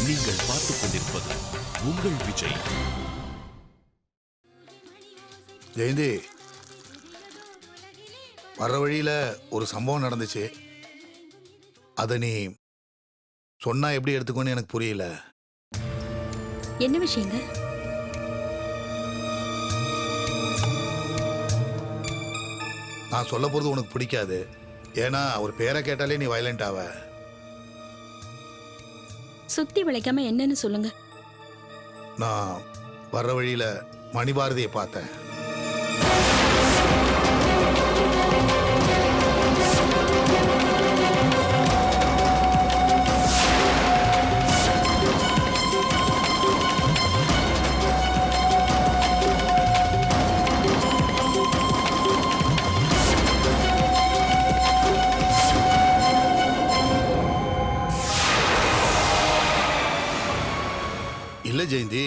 நீங்கள் பார்த்துக் கொண்டிருப்பது உங்கள் விஜய். ஜெயந்தி, வர்ற வழியில ஒரு சம்பவம் நடந்துச்சு. அதை நீ சொன்னா எப்படி எடுத்துக்கோன்னு எனக்கு புரியல. என்ன விஷயங்க? நான் சொல்ல போறது உனக்கு பிடிக்காது. ஏன்னா அவர் பேரை கேட்டாலே நீ வயலண்ட் ஆவ. சுத்தி விளைக்காம என்னன்னு சொல்லுங்க. நான் வர்ற வழியில மணிபாரதியை பார்த்தேன். இல்ல ஜெயந்தி,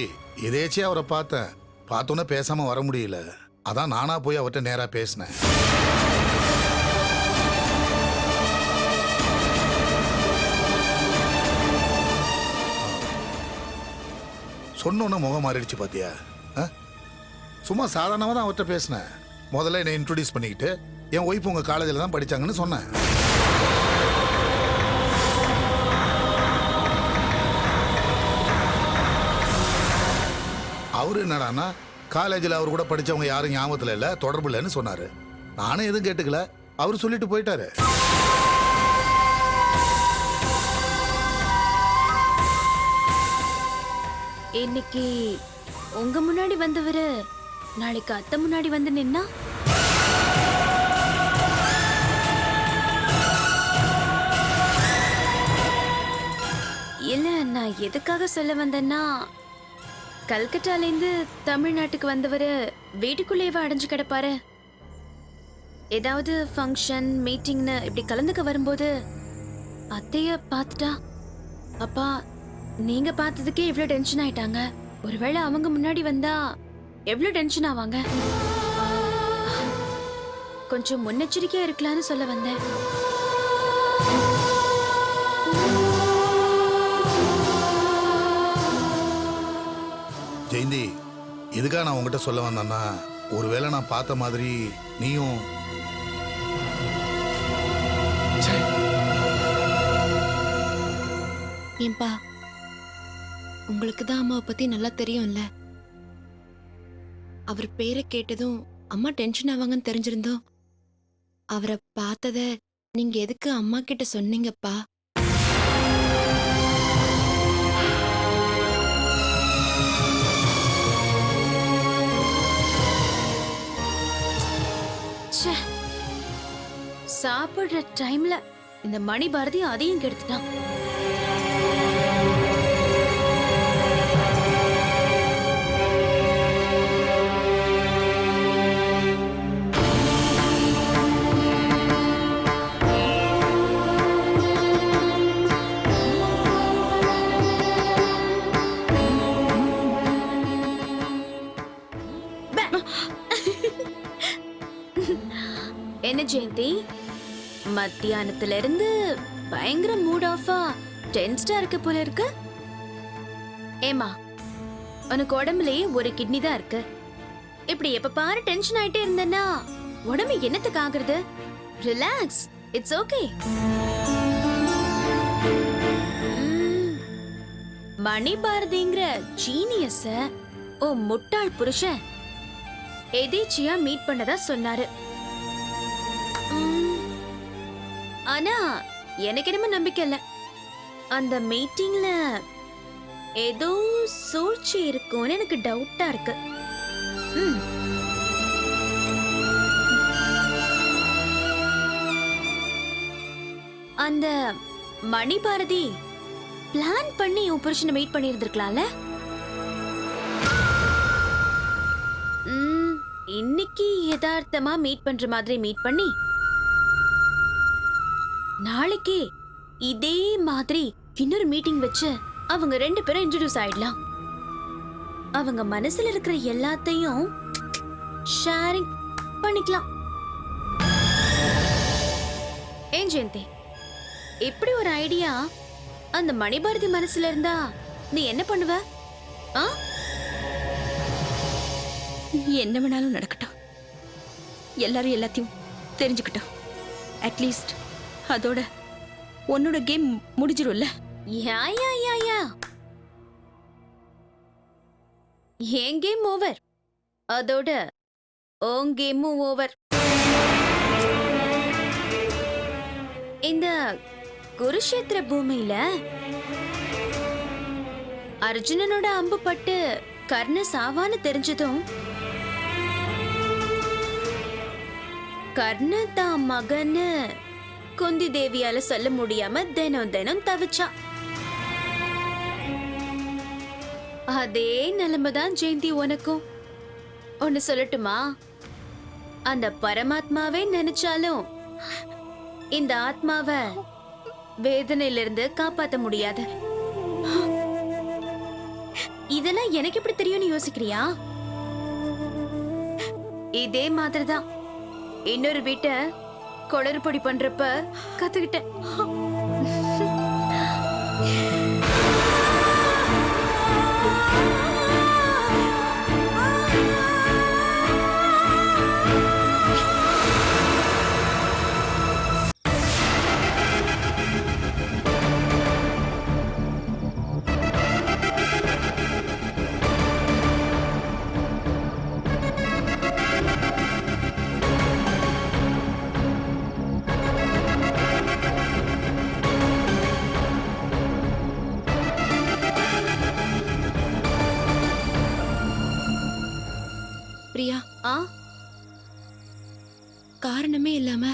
எதேச்சே அவரை பார்த்தேன். பார்த்தோன்னே பேசாம வர முடியல. அதான் நானா போய் அவர்கிட்ட நேரா பேசினேன். சொன்னோன்னு முகம் மாறிடுச்சு பாத்தியா? சும்மா சாதாரணமாக தான் அவர்கிட்ட பேசினேன். முதல்ல என்னை இன்ட்ரோடியூஸ் பண்ணிக்கிட்டு என் ஒய்ஃப் உங்க காலேஜில் தான் படிச்சாங்கன்னு சொன்னேன். அவரு என்னடானா காலேஜில் அவர் கூட படிச்சவங்க யாரும் ஞாபகத்தில் இல்லை, தொடர்பு இல்லைன்னு சொன்னாரு. நானும் எதுவும் கேட்டுக்கல. அவர் சொல்லிட்டு போயிட்டாரு. இன்னைக்கு உங்க முன்னாடி வந்தவரு நாளைக்கு அத்தை முன்னாடி வந்து நின்னா இல்ல, நான் எதுக்காக சொல்ல வந்தேன்னா, கல்கட்டாலேருந்து தமிழ்நாட்டுக்கு வந்தவரு வீட்டுக்குள்ளேயே அடைஞ்சு கிடப்பாரு. ஏதாவது ஃபங்க்ஷன் மீட்டிங்னு இப்படி கலந்துக்க வரும்போது அத்தைய பார்த்துட்டா அப்பா நீங்க பார்த்ததுக்கே இவ்வளவு டென்ஷன் ஆயிட்டாங்க. ஒருவேளை அவங்க முன்னாடி வந்தா எவ்வளவு டென்ஷன் ஆவாங்க. கொஞ்சம் முன்னெச்சரிக்கையா இருக்கலாம்னு சொல்ல வந்தேன். ஜெயந்தி, எதுக்காக நான் உங்ககிட்ட சொல்ல வந்தேன்னா, ஒருவேளை நான் பார்த்த மாதிரி நீயும் ஏன்பா, உங்களுக்கு தான் அம்மாவை பத்தி நல்லா தெரியும்ல. அவர் பேரை கேட்டதும் அம்மா டென்ஷன் ஆவாங்கன்னு தெரிஞ்சிருந்தோம். அவரை பார்த்தத நீங்க எதுக்கு அம்மா கிட்ட சொன்னீங்கப்பா? சாப்பிடுற டைம்ல இந்த மணி பாரதி அதையும் கெடுத்துட்டான். என்ன ஜெயந்தி, மத்தியானத்துல இருந்து பயங்கர மூட் ஆஃபா டென்ஸ்டா இருக்கு போல இருக்கு. ஏமா, உனக்கு உடம்புலயே ஒரு கிட்னி தான் இருக்கு. இப்படி எப்ப பாரு டென்ஷன் ஆயிட்டே இருந்தேன்னா உடம்பு என்னத்துக்கு ஆகுறது? Relax, it's okay. மணி பாரதிங்கிற ஜீனியஸ ஓ முட்டாள் புருஷன் எதேச்சியா மீட் பண்ணதா சொன்னாரு. ஆனா எனக்கு என்னமோ நம்பிக்கை இல்ல. அந்த மீட்டிங்ல ஏதோ சூழ்ச்சி இருக்கும்னு எனக்கு டவுட்டா இருக்கு. அந்த மணி பாரதி பிளான் பண்ணி உன் புருஷனை மீட் பண்ணி இருந்திருக்கலாம்ல. இன்னைக்கு யதார்த்தமா மீட் பண்ற மாதிரி மீட் பண்ணி நாளைக்கு இதே மாதிரி இன்னொரு மீட்டிங் வச்சு அவங்க ரெண்டு பேரும் இன்ட்ரோடியூஸ் ஆயிடலாம். அவங்க மனசுல இருக்கிற எல்லாத்தையும் ஷேரிங் பண்ணிக்கலாம். ஏன் ஜெயந்தி, இப்படி ஒரு ஐடியா அந்த மணிபாரதி மனசுல இருந்தா நீ என்ன பண்ணுவ? ஆ? என்ன வேணாலும் நடக்கட்டும், எல்லாரும் எல்லாத்தையும் தெரிஞ்சுக்கிட்டோம். அட்லீஸ்ட் அதோட உன்னோட கேம் முடிஞ்சிரும்ல. யா யா யா யா என் கேம் ஓவர், அதோட உன் கேமும் ஓவர். இந்த குருஷேத்திர பூமியில அர்ஜுனனோட அம்பு பட்டு கர்ண சாவான்னு தெரிஞ்சதும் கர்ண தான் மகன்னு குந்தி தேவியால சொல்ல முடியாம தினம் தினம் தவிச்சா. அதே நிலைமைதான் ஜெயந்தி உனக்கும். ஒன்னு சொல்லட்டுமா? அந்த பரமாத்மாவே நினைச்சாலும் இந்த ஆத்மாவை வேதனையிலிருந்து காப்பாத்த முடியாது. இதெல்லாம் எனக்கு எப்படி தெரியும்னு யோசிக்கிறியா? இதே மாதிரிதான் இன்னொரு வீட்டை குளறுபடி பண்றப்ப கத்துக்கிட்டேன். பிரியா, ஆ? காரணமே இல்லாம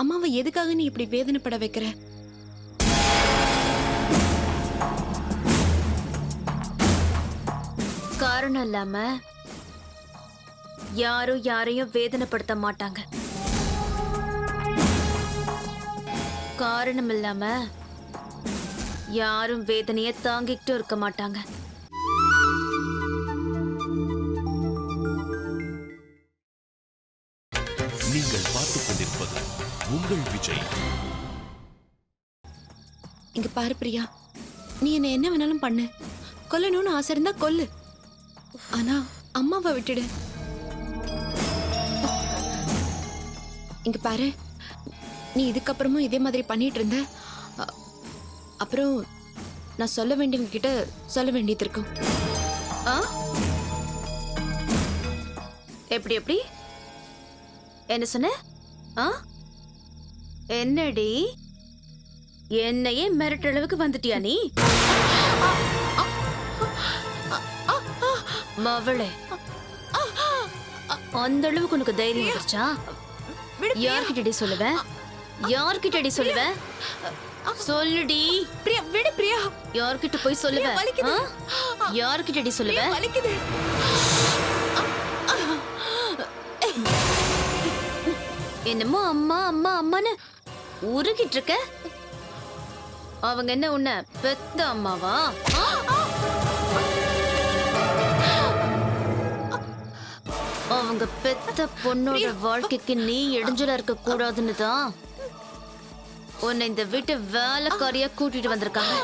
அம்மாவை எதுக்காக நீ இப்படி வேதனைப்பட வைக்கிற? காரணம் இல்லாம யாரும் யாரையும் வேதனைப்படுத்த மாட்டாங்க. காரணம் இல்லாம யாரும் வேதனைய தாங்கிக்கிட்டு இருக்க மாட்டாங்க. நீங்கள் பார்த்துக் கொண்டிருப்பது உங்கள் விஜய். இங்க பாரு பிரியா, நீ என்ன வேணாலும் பண்ணு, கொல்லணும்னு ஆசை இருந்தா கொல்லு, ஆனா அம்மாவை விட்டுடு. இங்க பாரு, நீ இதுக்கப்புறமும் இதே மாதிரி பண்ணிட்டு இருந்த அப்புறம் நான் சொல்ல வேண்டியவங்க கிட்ட சொல்ல வேண்டியது இருக்கும். ஆ? எப்படி எப்படி என்ன சொன்ன? ஆ? என்னடி, என்னையே மிரட்டுற அளவுக்கு வந்துட்டியா நீ? மவளே, அந்த அளவுக்கு உனக்கு தைரியம் வந்துருச்சா? யார்கிட்டடி சொல்லுவ? யார்கிட்டடி சொல்லுவ? சொல்லுடி பிரியா, விடு பிரியா. யார்கிட்ட போய் சொல்லுவ? யார்கிட்டடி சொல்லுவ? என்னமோ அம்மா அம்மா அம்மான்னு உருகிட்டு இருக்க. அவங்க என்ன உன்ன பெத்த அம்மாவா? அவங்க பெத்த பொண்ணோட வாழ்க்கைக்கு நீ இடைஞ்சலா இருக்க கூடாதுன்னு தான் உன்னை இந்த வீட்டு வேலைக்காரியா கூட்டிட்டு வந்திருக்காங்க.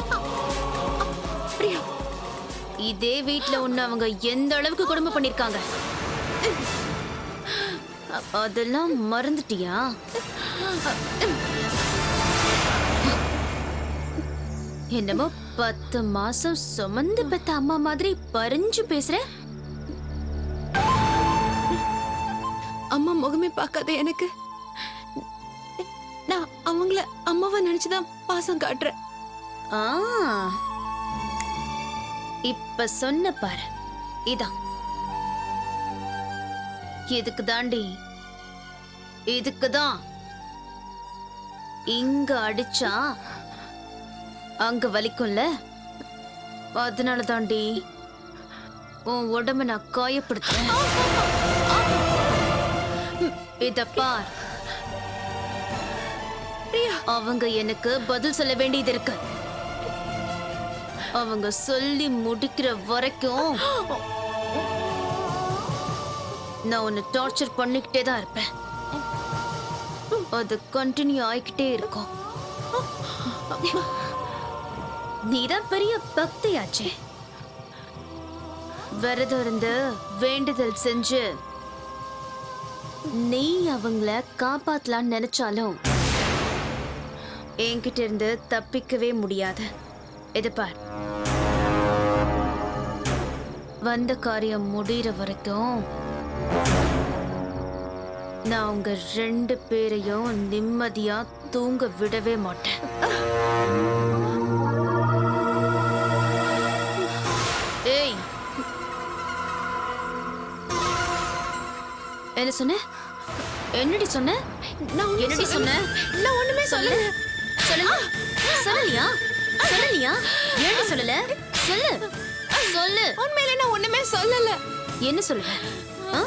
இதே வீட்டுல உன்னை அவங்க எந்த அளவுக்கு கொடுமை பண்ணிருக்காங்க அதெல்லாம் மறந்துட்டியா? என்னமோ 10 மாசம் சுமந்து பெத்த அம்மா மாதிரி பறிஞ்சு பேசுற. அம்மா முகமே பார்க்காத எனக்கு. நான் அவங்கள அம்மாவா நினைச்சுதான் பாசம் காட்டுறேன். ஆ, இப்ப சொன்ன பாரு, இதான். எதுக்கு தாண்டி? இதுக்குதான். இங்க அடிச்சா அங்க வலிக்கும்ல, அதனால தாண்டி உன் உடம்ப நான் காயப்படுத்துறேன். இத பார், அவங்க எனக்கு பதில் சொல்ல வேண்டியது இருக்கு. அவங்க சொல்லி முடிக்கிற வரைக்கும் நான் உன்னை டார்ச்சர் பண்ணிக்கிட்டே தான் இருப்பேன். அது கண்டினியூ ஆயிக்கிட்டே இருக்கும். நீதான் பெரிய பக்தியாச்சே. விரதம் இருந்து வேண்டுதல் செஞ்சு நீ அவங்கள காப்பாத்தலாம்னு நினைச்சாலும் என்கிட்ட இருந்து தப்பிக்கவே முடியாது. இது பார், வந்த காரியம் முடிகிற வரைக்கும் நான் உங்க 2 பேரையும் நிம்மதியா தூங்க விடவே மாட்டேன். ஏய், என்ன சொன்ன? என்னடி சொன்ன? என்னடி சொன்ன? நான் ஒண்ணுமே சொல்லல. சொல்லலையா? சொல்லலையா? ஏன்டி சொல்லல? சொல்லு சொல்லு. உண்மையிலே நான் ஒண்ணுமே சொல்லல. என்ன சொல்லுவ? ஆ?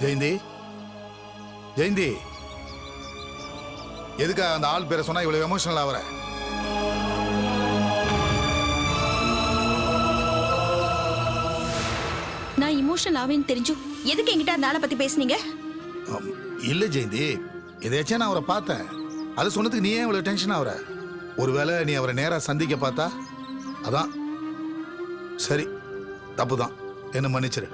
ஜெயந்தி, ஜெயந்தி, எதுக்கா அந்த ஆள் பேரை சொன்னா இவ்வளவு எமோஷனல் ஆவற? நான் இமோஷனல் ஆவேன்னு தெரிஞ்சும் எதுக்கு என்கிட்ட அந்த ஆளை பத்தி பேசுனீங்க? இல்ல ஜெயந்தி, எதாச்சும் நான் அவரை பார்த்தேன். அது சொன்னதுக்கு நீ ஏன் இவ்வளவு டென்ஷன் ஆவற? ஒருவேளை நீ அவரை நேரா சந்திக்க பார்த்தா அதான். சரி, தப்புதான், என்ன மன்னிச்சிரு.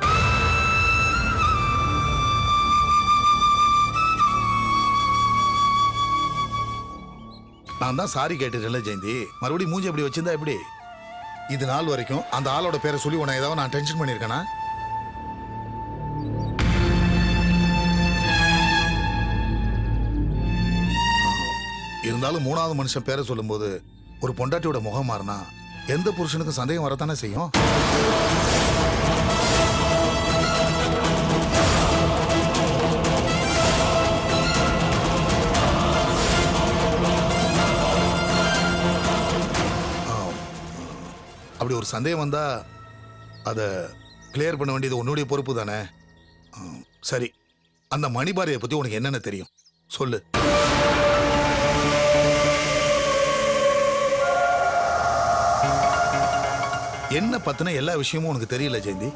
நான் தான் சாரி கேட்டுட்டேன்ல ஜெயந்தி, மறுபடியும் மூஞ்சி எப்படி வச்சிருந்தா எப்படி? இது நாள் வரைக்கும் அந்த ஆளோட பேரை சொல்லி உன்னை ஏதாவது நான் டென்ஷன் பண்ணியிருக்கேனா? இருந்தாலும் 3வது மனுஷன் பேரை சொல்லும்போது ஒரு பொண்டாட்டியோட முகம் மாறினா எந்த புருஷனுக்கும் சந்தேகம் வரத்தானே செய்யும். அப்படி ஒரு சந்தேகம் வந்தா அதை கிளியர் பண்ண வேண்டியது உன்னுடைய பொறுப்பு தானே. சரி, அந்த மணிபாரியை பத்தி உனக்கு என்னென்ன தெரியும் சொல்லு. என்ன பத்தின எல்லா விஷயமும் உனக்கு தெரியல ஜெயந்தி.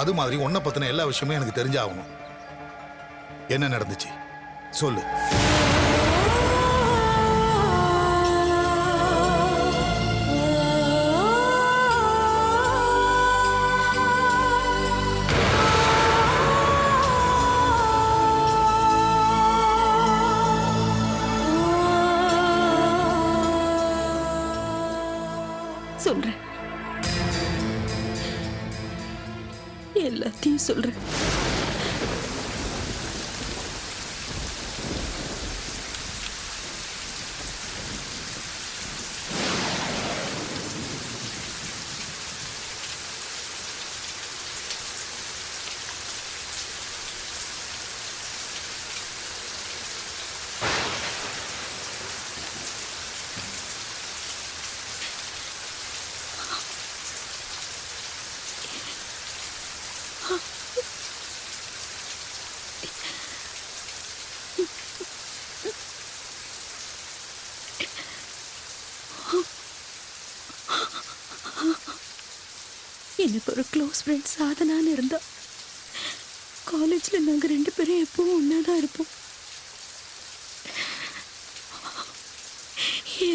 அது மாதிரி உன்னை பத்தின எல்லா விஷயமும் எனக்கு தெரிஞ்சாகணும். என்ன நடந்துச்சு சொல்லு. சொல்றேன், எல்லாத்தையும் சொல்றேன். எனக்கு ஒரு க்ளோஸ் ஃப்ரெண்ட் சாதனான்னு இருந்தா. காலேஜ்ல நாங்க 2 பேரும் எப்பவும் ஒன்னாதான் இருப்போம்.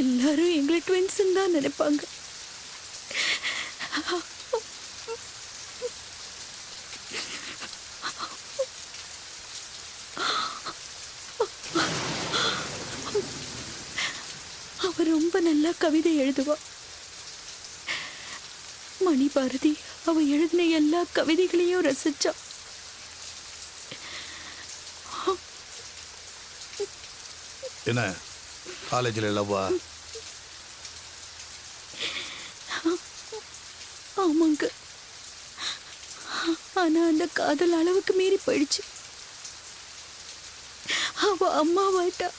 எல்லாரும் எங்களை ட்வின்ஸ் தான் நினைப்பாங்க. அவ ரொம்ப நல்லா கவிதை எழுதுவா. மணி பாரதி அவ எழுதின எல்லா கவிதைகளையும் ரசிச்சா. என்ன காலேஜில் லவ்வா? ஆமாங்க, ஆனா அந்த காதல் அளவுக்கு மீறி போயிடுச்சு. அவ அம்மாவாயிட்டா.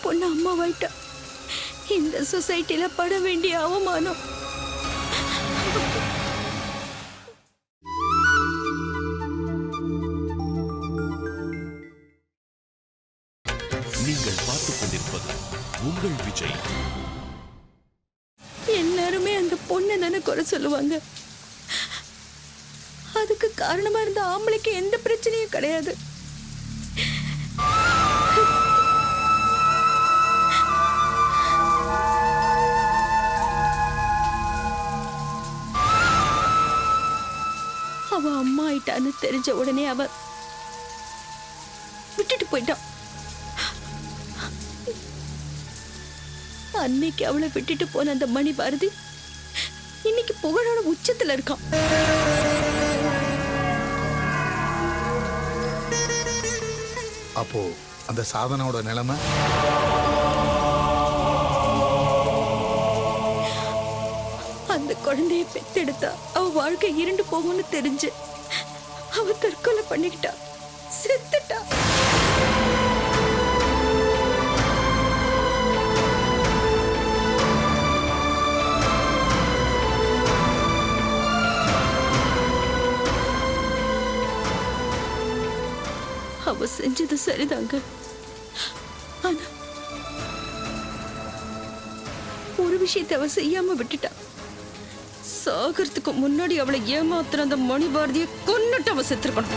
பொண்ணு அம்மாவாயிட்டா. இந்த சொசைட்டில பட வேண்டிய அவமானம். நீங்கள் பார்த்துக் கொண்டிருப்பது உங்கள் விஜய். எல்லாருமே அந்த பொண்ணை தானே குறை சொல்லுவாங்க. அதுக்கு காரணமா இருந்த ஆம்பளைக்கு எந்த பிரச்சனையும் கிடையாது. அவ அம்மா ஆயிட்டான்னு தெரிஞ்ச உடனே அவ விட்டுட்டு போயிட்டான். அன்னைக்கு அவளை விட்டுட்டு போன அந்த மணி பாரதி இன்னைக்கு புகழோட உச்சத்துல இருக்கான். அப்போ அந்த சாதனாவோட நிலைமை அந்த குழந்தைய பெத்தெடுத்தா அவ வாழ்க்கை இருண்டு போகும்னு தெரிஞ்சு அவ தற்கொலை பண்ணிக்கிட்டா, செத்துட்டா. அவ செஞ்சது சரிதாங்க. ஆனா ஒரு விஷயத்தை அவ செய்யாம விட்டுட்டா. சாகறதுக்கு முன்னாடி அவளை ஏமாத்துற அந்த மணி பாரதியை கொன்னுட்டு அவ செத்துருக்கணும்.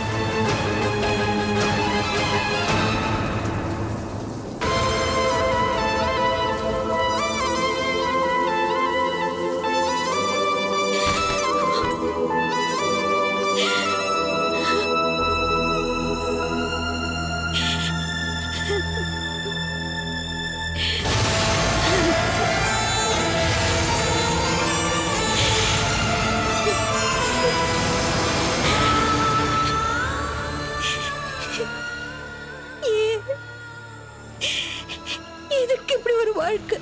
எதுக்கு இப்படி ஒரு வாழ்க்கை?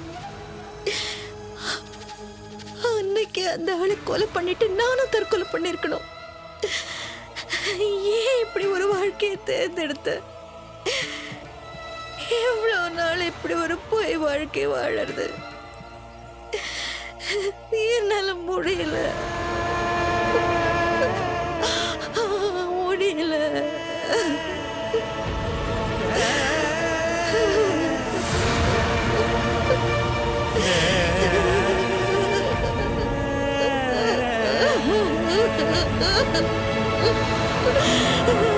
அன்னைக்கு அந்த ஆளை கொலை பண்ணிட்டு நானும் தற்கொலை பண்ணிருக்கணும். ஏன் இப்படி ஒரு வாழ்க்கையை தேர்ந்தெடுத்த? எவ்வளவு நாள் இப்படி ஒரு பொய் வாழ்க்கை வாழறது? என்னால முடியல முடியல. Ha ha ha ha!